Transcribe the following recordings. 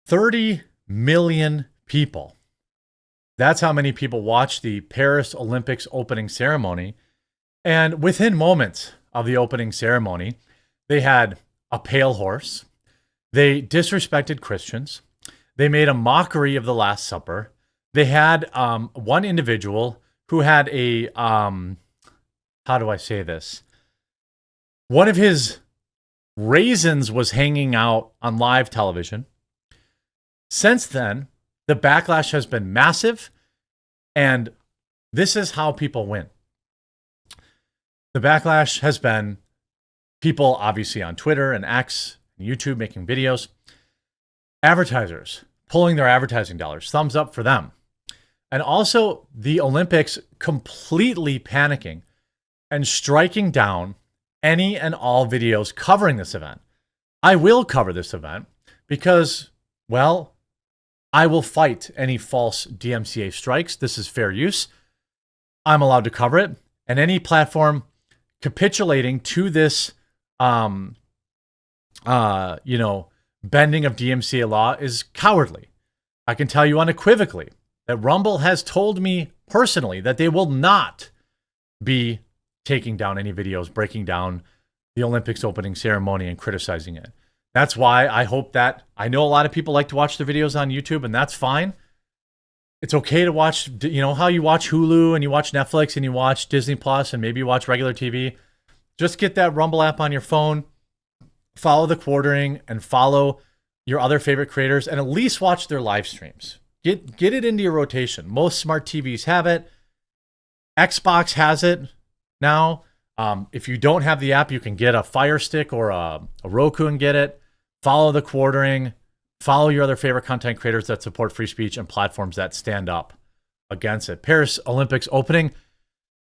30 million people. That's how many people watched the Paris Olympics opening ceremony. And within moments of the opening ceremony, they had a pale horse. They disrespected Christians. They made a mockery of the Last Supper. They had one individual who had a, how do I say this? One of his raisins was hanging out on live television. Since then, the backlash has been massive, and this is how people win. The backlash has been people obviously on Twitter and X and YouTube making videos. Advertisers pulling their advertising dollars. Thumbs up for them. And also the Olympics completely panicking and striking down any and all videos covering this event. I will cover this event because, well, I will fight any false DMCA strikes. This is fair use. I'm allowed to cover it. And any platform capitulating to this, bending of DMCA law is cowardly. I can tell you unequivocally that Rumble has told me personally that they will not be taking down any videos, breaking down the Olympics opening ceremony and criticizing it. That's why I hope that, I know a lot of people like to watch the videos on YouTube, and that's fine. It's okay to watch, how you watch Hulu and you watch Netflix and you watch Disney Plus and maybe you watch regular TV. Just get that Rumble app on your phone, follow the quartering, and follow your other favorite creators, and at least watch their live streams. Get it into your rotation. Most smart TVs have it. Xbox has it now. If you don't have the app, you can get a Fire Stick or a Roku and get it. Follow the quartering. Follow your other favorite content creators that support free speech and platforms that stand up against it. Paris Olympics opening,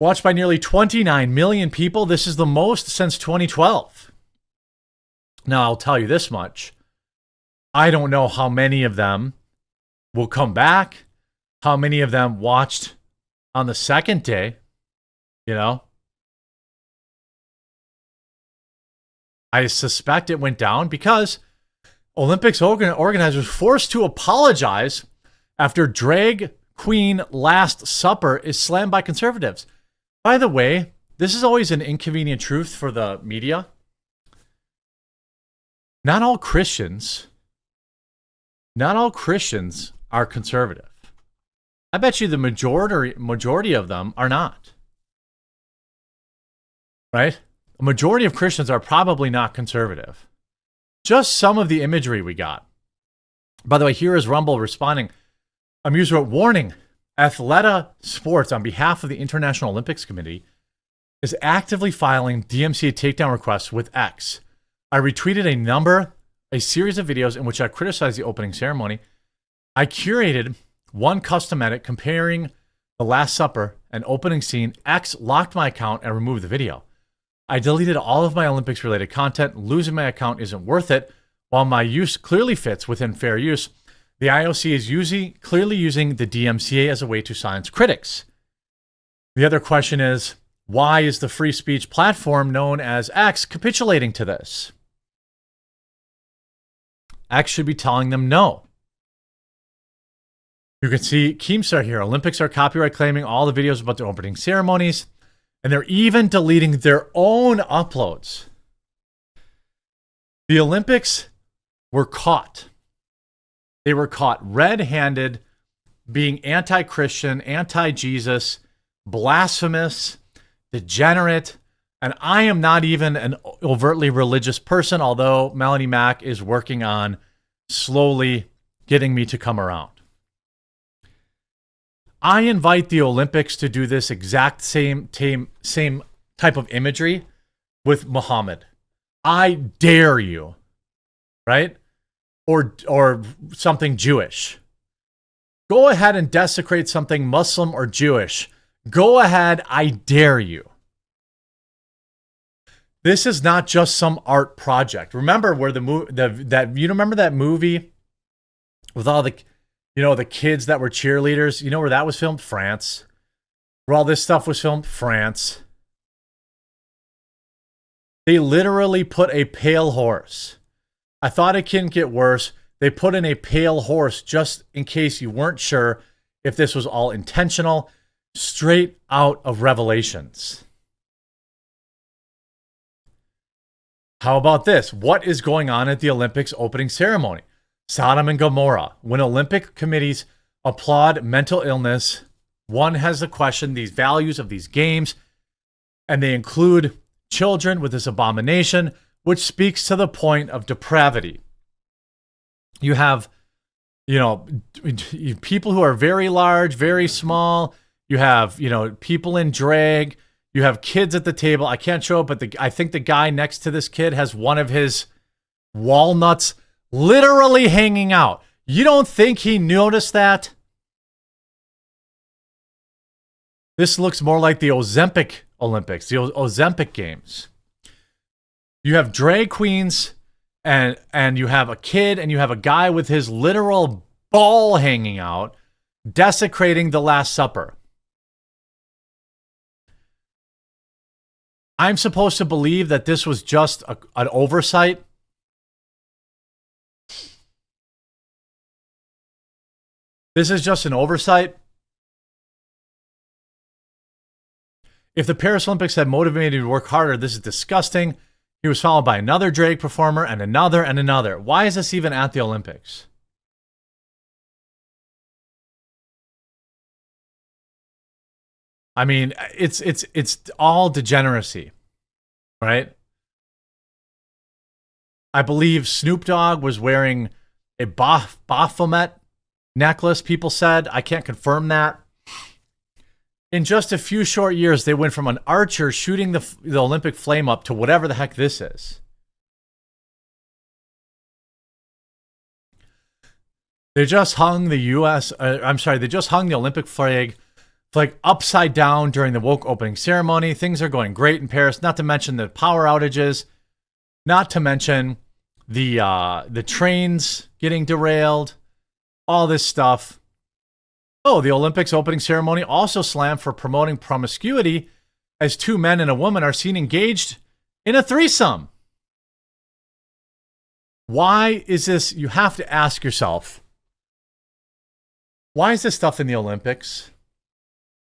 watched by nearly 29 million people. This is the most since 2012. Now, I'll tell you this much. I don't know how many of them will come back, how many of them watched on the second day, I suspect it went down because Olympics organizers forced to apologize after drag queen Last Supper is slammed by conservatives. By the way, this is always an inconvenient truth for the media. Not all Christians are conservative. I bet you the majority of them are not. Right? A majority of Christians are probably not conservative. Just some of the imagery we got. By the way, here is Rumble responding. Amuse wrote, warning, Athleta Sports, on behalf of the International Olympics Committee, is actively filing DMCA takedown requests with X. I retweeted a series of videos in which I criticized the opening ceremony. I curated one custom edit comparing the Last Supper and opening scene. X locked my account and removed the video. I deleted all of my Olympics-related content. Losing my account isn't worth it. While my use clearly fits within fair use, the IOC is clearly using the DMCA as a way to silence critics. The other question is, why is the free speech platform known as X capitulating to this? X should be telling them no. You can see Keemstar here. Olympics are copyright claiming all the videos about the opening ceremonies. And they're even deleting their own uploads. The Olympics were caught. They were caught red-handed, being anti-Christian, anti-Jesus, blasphemous, degenerate. And I am not even an overtly religious person, although Melanie Mack is working on slowly getting me to come around. I invite the Olympics to do this exact same type of imagery with Muhammad. I dare you, right? Or something Jewish. Go ahead and desecrate something Muslim or Jewish. Go ahead, I dare you. This is not just some art project. Remember where you remember that movie with all the the kids that were cheerleaders, where that was filmed? France. Where all this stuff was filmed? France. They literally put a pale horse. I thought it couldn't get worse. They put in a pale horse just in case you weren't sure if this was all intentional, straight out of Revelations. How about this? What is going on at the Olympics opening ceremony? Sodom and Gomorrah. When Olympic committees applaud mental illness, one has to question these values of these games, and they include children with this abomination, which speaks to the point of depravity. You have, people who are very large, very small. You have, people in drag. You have kids at the table. I can't show it, but I think the guy next to this kid has one of his walnuts literally hanging out. You don't think he noticed that? This looks more like the Ozempic Olympics, the Ozempic Games. You have drag queens and you have a kid and you have a guy with his literal ball hanging out, desecrating the Last Supper. I'm supposed to believe that this was just an oversight. This is just an oversight. If the Paris Olympics had motivated to work harder, this is disgusting. He was followed by another drag performer and another and another. Why is this even at the Olympics? I mean, it's all degeneracy, right? I believe Snoop Dogg was wearing a Baphomet necklace, people said. I can't confirm that. In just a few short years, they went from an archer shooting the Olympic flame up to whatever the heck this is. They just hung the they just hung the Olympic flag upside down during the woke opening ceremony. Things are going great in Paris, not to mention the power outages, not to mention the trains getting derailed, all this stuff. Oh, the Olympics opening ceremony also slammed for promoting promiscuity as two men and a woman are seen engaged in a threesome. Why is this? You have to ask yourself, why is this stuff in the Olympics?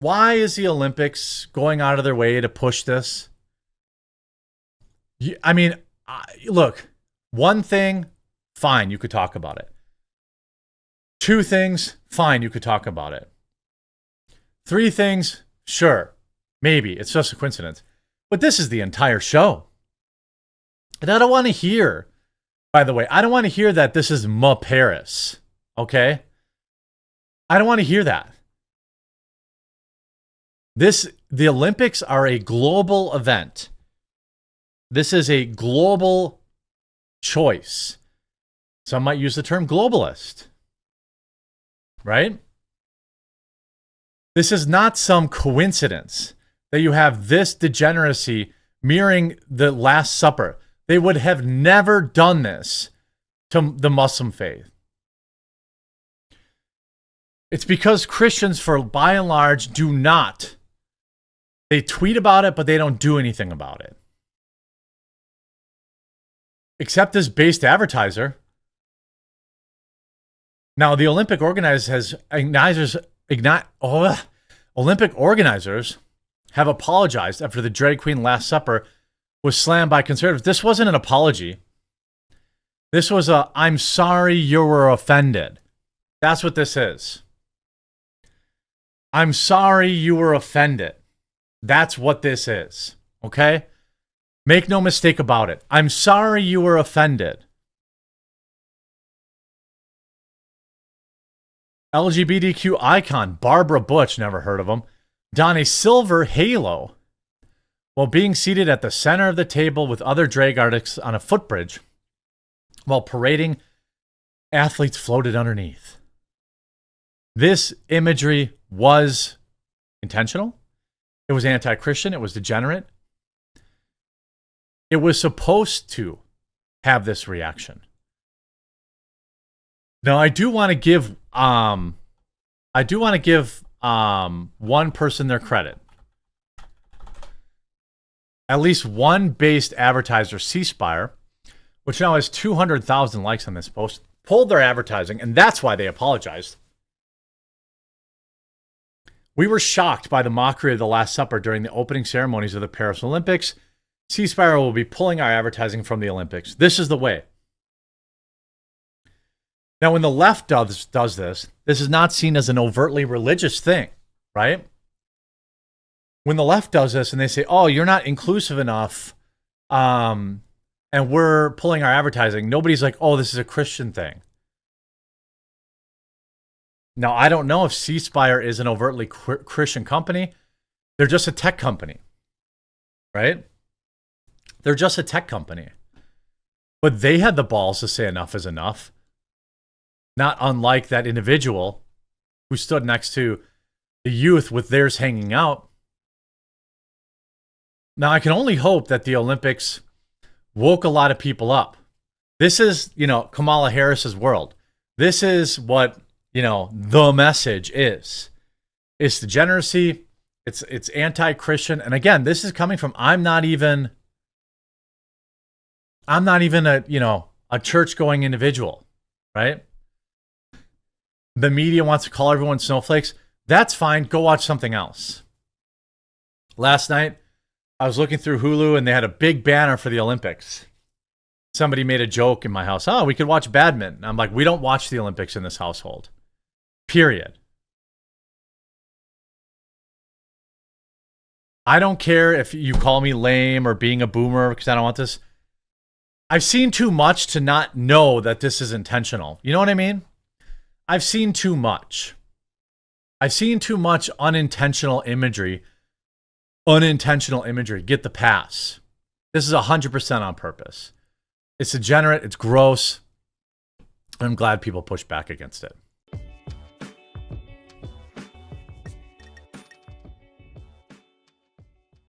Why is the Olympics going out of their way to push this? I mean, look, one thing, fine, you could talk about it. Two things, fine, you could talk about it. Three things, sure, maybe, it's just a coincidence. But this is the entire show. And I don't want to hear, by the way, I don't want to hear that this is Paris, okay? I don't want to hear that. The Olympics are a global event. This is a global choice. Some might use the term globalist. Right? This is not some coincidence that you have this degeneracy mirroring the Last Supper. They would have never done this to the Muslim faith. It's because Christians, by and large, do not. They tweet about it, but they don't do anything about it. Except this based advertiser. Now, the Olympic organizers have apologized after the drag queen Last Supper was slammed by conservatives. This wasn't an apology. This was I'm sorry you were offended. That's what this is. I'm sorry you were offended. That's what this is. Okay? Make no mistake about it. I'm sorry you were offended. LGBTQ icon Barbara Butch, never heard of him, don a silver halo while being seated at the center of the table with other drag artists on a footbridge while parading athletes floated underneath. This imagery was intentional. It was anti-Christian. It was degenerate. It was supposed to have this reaction. Now, I do want to give one person their credit. At least one based advertiser, C Spire, which now has 200,000 likes on this post. pulled their advertising, and that's why they apologized. We were shocked by the mockery of the Last Supper during the opening ceremonies of the Paris Olympics. C Spire will be pulling our advertising from the Olympics. This is the way. Now, when the left does this, this is not seen as an overtly religious thing, right? When the left does this and they say, oh, you're not inclusive enough, and we're pulling our advertising, nobody's like, oh, this is a Christian thing. Now, I don't know if C Spire is an overtly Christian company. They're just a tech company, right? They're just a tech company. But they had the balls to say enough is enough. Not unlike that individual who stood next to the youth with theirs hanging out. Now, I can only hope that the Olympics woke a lot of people up. This is, Kamala Harris's world. This is what, the message is. It's degeneracy. It's anti-Christian. And again, this is coming from, I'm not even a church-going individual, right? The media wants to call everyone snowflakes. That's fine. Go watch something else. Last night, I was looking through Hulu and they had a big banner for the Olympics. Somebody made a joke in my house. Oh, we could watch badminton. I'm like, we don't watch the Olympics in this household. Period. I don't care if you call me lame or being a boomer because I don't want this. I've seen too much to not know that this is intentional. You know what I mean? I've seen too much. I've seen too much unintentional imagery. Unintentional imagery. Get the pass. This is 100% on purpose. It's degenerate. It's gross. I'm glad people push back against it.